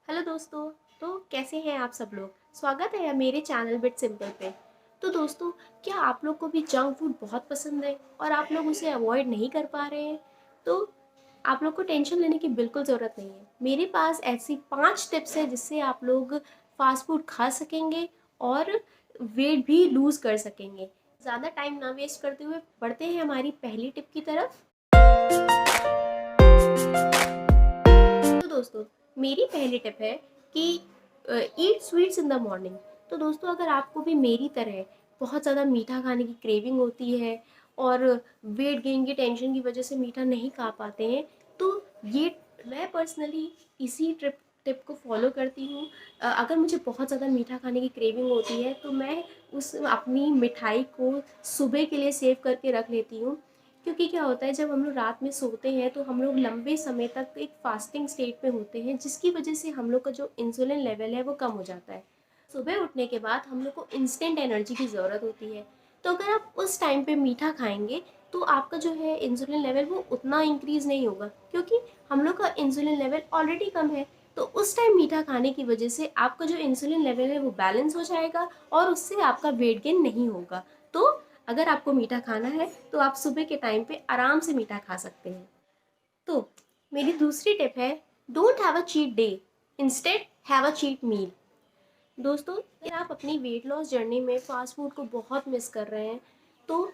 Hello दोस्तों। तो कैसे हैं आप सब लोग। स्वागत है मेरे चैनल बिट सिंपल पे। तो दोस्तों, क्या आप लोग को भी जंक फूड बहुत पसंद है और आप लोग उसे अवॉइड नहीं कर पा रहे हैं? तो आप लोग को टेंशन लेने की बिल्कुल ज़रूरत नहीं है। मेरे पास ऐसी 5 टिप्स है जिससे आप लोग फास्ट फूड खा सकेंगे और वेट भी लूज़ कर सकेंगे। ज़्यादा टाइम ना वेस्ट करते हुए बढ़ते हैं हमारी पहली टिप की तरफ। तो दोस्तों, मेरी पहली टिप है कि ईट स्वीट्स इन द मॉर्निंग। तो दोस्तों, अगर आपको भी मेरी तरह बहुत ज़्यादा मीठा खाने की क्रेविंग होती है और वेट गेन की टेंशन की वजह से मीठा नहीं खा पाते हैं, तो ये मैं पर्सनली इसी टिप टिप को फॉलो करती हूँ। अगर मुझे बहुत ज़्यादा मीठा खाने की क्रेविंग होती है तो मैं उस अपनी मिठाई को सुबह के लिए सेव करके रख लेती हूँ। क्योंकि क्या होता है, जब हम लोग रात में सोते हैं तो हम लोग लंबे समय तक एक फास्टिंग स्टेट में होते हैं, जिसकी वजह से हम लोग का जो इंसुलिन लेवल है वो कम हो जाता है। सुबह उठने के बाद हम लोग को इंस्टेंट एनर्जी की ज़रूरत होती है। तो अगर आप उस टाइम पे मीठा खाएंगे तो आपका जो है इंसुलिन लेवल वो उतना इंक्रीज़ नहीं होगा, क्योंकि हम लोग का इंसुलिन लेवल ऑलरेडी कम है। तो उस टाइम मीठा खाने की वजह से आपका जो इंसुलिन लेवल है वो बैलेंस हो जाएगा और उससे आपका वेट गेन नहीं होगा। तो अगर आपको मीठा खाना है तो आप सुबह के टाइम पे आराम से मीठा खा सकते हैं। तो मेरी दूसरी टिप है, don't have a cheat day, instead have a cheat meal. दोस्तों, अगर आप अपनी वेट लॉस जर्नी में फ़ास्ट फूड को बहुत मिस कर रहे हैं तो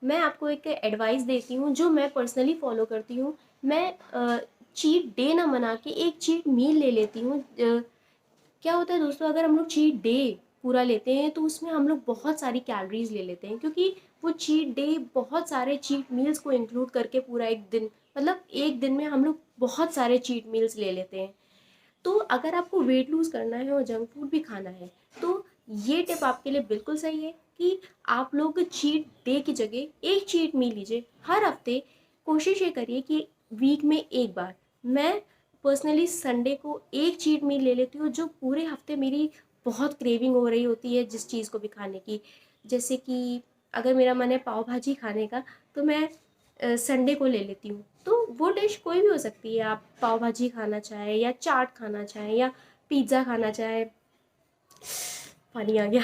मैं आपको एक एडवाइस देती हूँ जो मैं पर्सनली फ़ॉलो करती हूँ। मैं चीट डे ना मना के एक चीट मील ले लेती हूँ। क्या होता है दोस्तों, अगर हम लोग चीट डे पूरा लेते हैं तो उसमें हम लोग बहुत सारी कैलोरीज ले लेते हैं, क्योंकि वो चीट डे बहुत सारे चीट मील्स को इंक्लूड करके पूरा एक दिन, मतलब एक दिन में हम लोग बहुत सारे चीट मील्स ले लेते हैं। तो अगर आपको वेट लूज़ करना है और जंक फूड भी खाना है तो ये टिप आपके लिए बिल्कुल सही है कि आप लोग चीट डे की जगह एक चीट मील लीजिए हर हफ्ते। कोशिश ये करिए कि वीक में एक बार, मैं पर्सनली संडे को एक चीट मील ले लेती हूँ जो पूरे हफ्ते मेरी बहुत क्रेविंग हो रही होती है जिस चीज़ को भी खाने की। जैसे कि अगर मेरा मन है पाव भाजी खाने का तो मैं संडे को ले लेती हूँ। तो वो डिश कोई भी हो सकती है, आप पाव भाजी खाना चाहें या चाट खाना चाहें या पिज़्ज़ा खाना चाहें, पानी आ गया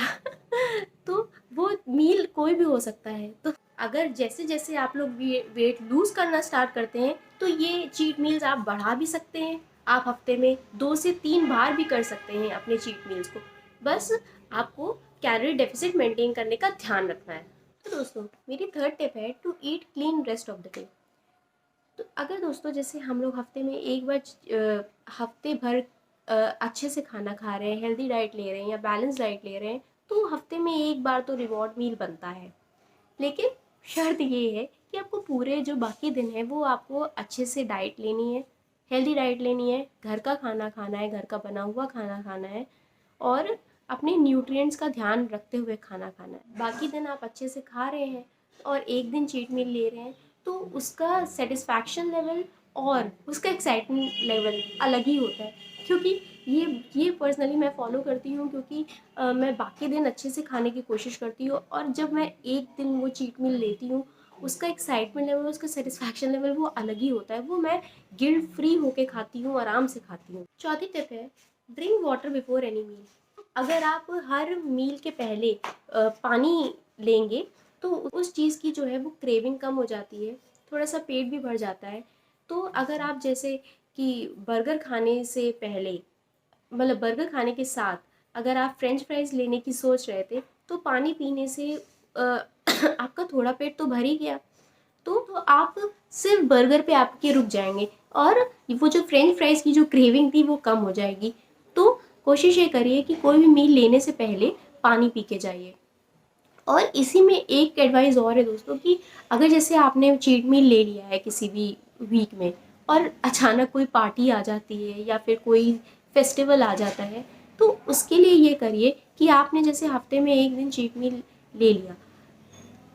तो वो मील कोई भी हो सकता है। तो अगर जैसे जैसे आप लोग वेट लूज़ करना स्टार्ट करते हैं तो ये चीट मील्स आप बढ़ा भी सकते हैं। आप हफ्ते में 2 से 3 बार भी कर सकते हैं अपने चीट मील्स को। बस आपको कैलोरी डेफिसिट मेंटेन करने का ध्यान रखना है। तो दोस्तों, मेरी थर्ड टिप है to eat clean rest of the day. तो अगर दोस्तों, जैसे हम लोग हफ्ते में एक बार हफ्ते भर अच्छे से खाना खा रहे हैं, हेल्दी डाइट ले रहे हैं या बैलेंस डाइट ले रहे हैं, तो हफ्ते में एक बार तो रिवॉर्ड मील बनता है। लेकिन शर्त ये है कि आपको पूरे जो बाकी दिन है वो आपको अच्छे से डाइट लेनी है, हेल्दी डाइट लेनी है, घर का खाना खाना है, घर का बना हुआ खाना खाना है और अपने न्यूट्रिएंट्स का ध्यान रखते हुए खाना खाना है। बाकी दिन आप अच्छे से खा रहे हैं और एक दिन चीट मील ले रहे हैं तो उसका सेटिस्फैक्शन लेवल और उसका एक्साइटमेंट लेवल अलग ही होता है। क्योंकि ये पर्सनली मैं फ़ॉलो करती हूँ, क्योंकि मैं बाकी दिन अच्छे से खाने की कोशिश करती हूँ और जब मैं एक दिन वो चीट मील लेती हूँ उसका एक्साइटमेंट लेवल, उसका सेटिस्फैक्शन लेवल वो अलग ही होता है। वो मैं गिल्ट फ्री होके खाती हूँ, आराम से खाती हूँ। चौथी टिप है, drink water before any meal. अगर आप हर मील के पहले पानी लेंगे तो उस चीज़ की जो है वो क्रेविंग कम हो जाती है, थोड़ा सा पेट भी भर जाता है। तो अगर आप जैसे कि बर्गर खाने से पहले, मतलब बर्गर खाने के साथ अगर आप फ्रेंच फ्राइज़ लेने की सोच रहे थे तो पानी पीने से आपका थोड़ा पेट तो भर ही गया। तो आप सिर्फ बर्गर पे आपके रुक जाएंगे और वो जो फ्रेंच फ्राइज़ की जो क्रेविंग थी वो कम हो जाएगी। तो कोशिश ये करिए कि कोई भी मील लेने से पहले पानी पी के जाइए। और इसी में एक एडवाइस और है दोस्तों कि अगर जैसे आपने चीट मील ले लिया है किसी भी वीक में और अचानक कोई पार्टी आ जाती है या फिर कोई फेस्टिवल आ जाता है, तो उसके लिए ये करिए कि आपने जैसे हफ्ते में एक दिन चीट मील ले लिया,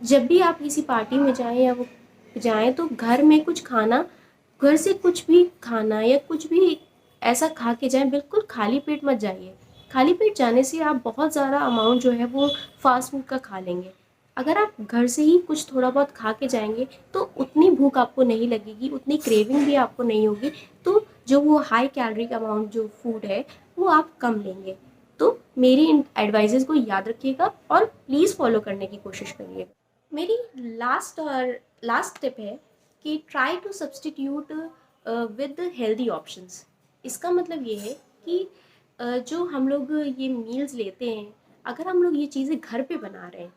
जब भी आप किसी पार्टी में जाएं या वो जाएं तो घर में कुछ खाना, घर से कुछ भी खाना या कुछ भी ऐसा खा के जाएं, बिल्कुल खाली पेट मत जाइए। खाली पेट जाने से आप बहुत ज़्यादा अमाउंट जो है वो फास्ट फूड का खा लेंगे। अगर आप घर से ही कुछ थोड़ा बहुत खा के जाएंगे तो उतनी भूख आपको नहीं लगेगी, उतनी क्रेविंग भी आपको नहीं होगी। तो जो वो हाई कैलोरी का अमाउंट जो फूड है वो आप कम लेंगे। तो मेरी इन एडवाइजेस को याद रखिएगा और प्लीज़ फॉलो करने की कोशिश करिएगा। मेरी लास्ट टिप है कि try to substitute with healthy options. इसका मतलब ये है कि जो हम लोग ये मील्स लेते हैं, अगर हम लोग ये चीज़ें घर पे बना रहे हैं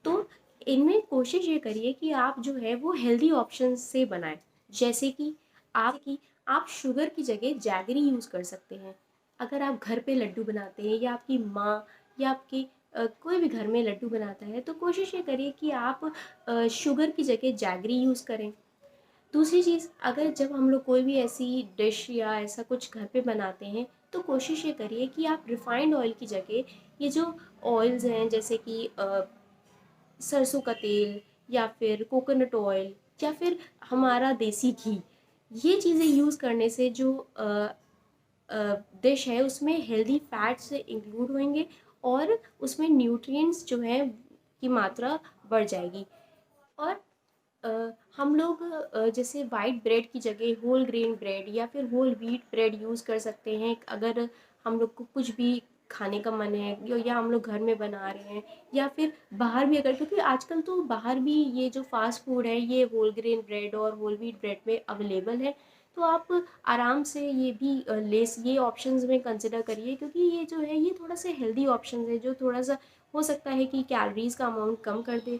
तो इनमें कोशिश ये करिए कि आप जो है वो हेल्दी ऑप्शन से बनाएं। जैसे कि आप शुगर की जगह जैगरी यूज़ कर सकते हैं। अगर आप घर पे लड्डू बनाते हैं या आपकी माँ या आपकी कोई भी घर में लड्डू बनाता है तो कोशिश ये करिए कि आप शुगर की जगह जैगरी यूज़ करें। दूसरी चीज़, अगर जब हम लोग कोई भी ऐसी डिश या ऐसा कुछ घर पे बनाते हैं तो कोशिश ये करिए कि आप रिफाइंड ऑयल की जगह ये जो ऑयल्स हैं जैसे कि सरसों का तेल या फिर कोकोनट ऑयल या फिर हमारा देसी घी, ये चीज़ें यूज़ करने से जो डिश है उसमें हेल्दी फैट्स इंक्लूड होंगे और उसमें न्यूट्रिएंट्स जो हैं की मात्रा बढ़ जाएगी। और हम लोग जैसे वाइट ब्रेड की जगह होल ग्रेन ब्रेड या फिर होल व्हीट ब्रेड यूज़ कर सकते हैं। अगर हम लोग को कुछ भी खाने का मन है या हम लोग घर में बना रहे हैं या फिर बाहर भी, अगर क्योंकि आजकल तो बाहर भी ये जो फास्ट फूड है ये होल ग्रेन ब्रेड और होल व्हीट ब्रेड में अवेलेबल है। तो आप आराम से ये भी ये ऑप्शंस में कंसिडर करिए, क्योंकि ये जो है ये थोड़ा सा हेल्दी ऑप्शंस है जो थोड़ा सा हो सकता है कि कैलोरीज़ का अमाउंट कम कर दे।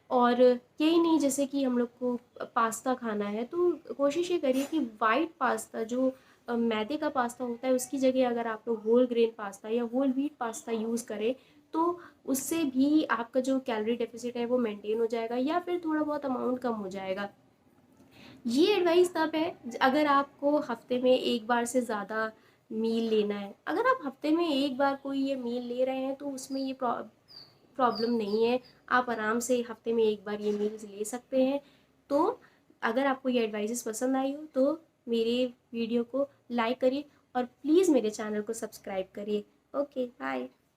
और यही नहीं, जैसे कि हम लोग को पास्ता खाना है तो कोशिश ये करिए कि वाइट पास्ता जो मैदे का पास्ता होता है उसकी जगह अगर आप लोग होल ग्रेन पास्ता या होल व्हीट पास्ता यूज़ करें तो उससे भी आपका जो कैलोरी डेफिसिट है वो मेंटेन हो जाएगा या फिर थोड़ा बहुत अमाउंट कम हो जाएगा। ये एडवाइस तब है अगर आपको हफ्ते में एक बार से ज़्यादा मील लेना है। अगर आप हफ्ते में एक बार कोई ये मील ले रहे हैं तो उसमें ये प्रॉब्लम नहीं है। आप आराम से हफ्ते में एक बार ये मील्स ले सकते हैं। तो अगर आपको ये एडवाइसेस पसंद आई हो तो मेरे वीडियो को लाइक करिए और प्लीज़ मेरे चैनल को सब्सक्राइब करिए। Okay, bye.